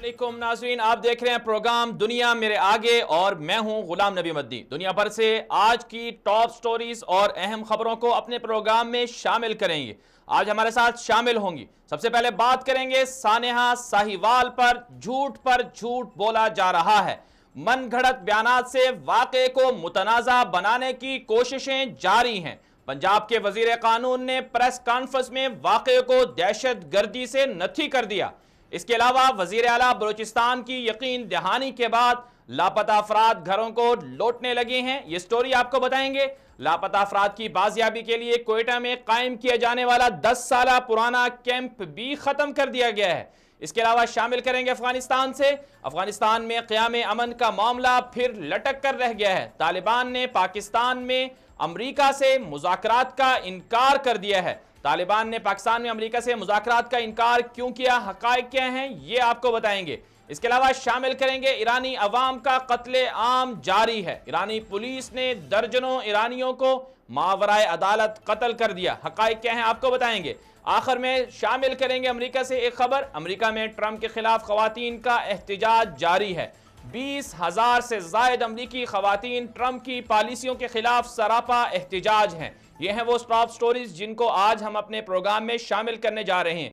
अस्सलामुअलैकुम नाज़रीन, आप देख रहे हैं प्रोग्राम दुनिया मेरे आगे और मैं हूं गुलाम नबी मद्दी। दुनिया भर से आज की टॉप स्टोरीज और अहम खबरों को अपने प्रोग्राम में शामिल करेंगे। आज हमारे साथ शामिल होंगी। सबसे पहले बात करेंगे सानेहा साहिवाल पर झूठ बोला जा रहा है। मन घड़त बयानात से वाक़े को मुतनाज़ा बनाने की कोशिशें जारी हैं। पंजाब के वजीर कानून ने प्रेस कॉन्फ्रेंस में वाक़े को दहशत गर्दी से नथी कर दिया। इसके अलावा वजीर आला बलूचिस्तान की यकीन दहानी के बाद लापता अफराद घरों को लौटने लगे हैं। ये स्टोरी आपको बताएंगे। लापता अफराद की बाजियाबी के लिए कोयटा में कायम किया जाने वाला 10 साल पुराना कैंप भी खत्म कर दिया गया है। इसके अलावा शामिल करेंगे अफगानिस्तान से। अफगानिस्तान में क़याम अमन का मामला फिर लटक कर रह गया है। तालिबान ने पाकिस्तान में अमरीका से मुज़ाकरात का इनकार कर दिया है। तालिबान ने पाकिस्तान में अमरीका से मुज़ाकरात का इनकार क्यों किया, हक़ाइक़ क्या हैं, ये आपको बताएंगे। इसके अलावा शामिल करेंगे ईरानी अवाम का कत्ले आम जारी है। ईरानी पुलिस ने दर्जनों ईरानियों को मावराए अदालत कत्ल कर दिया। हक़ाइक़ क्या हैं आपको बताएंगे। आखिर में शामिल करेंगे अमरीका से एक खबर। अमरीका में ट्रंप के खिलाफ खवातीन का एहतजाज जारी है। 20,000 से ज़ायद अमरीकी खवातीन ट्रंप की पॉलिसियों के खिलाफ सरापा एहतजाज हैं। ये हैं वो टॉप स्टोरीज जिनको आज हम अपने प्रोग्राम में शामिल करने जा रहे हैं।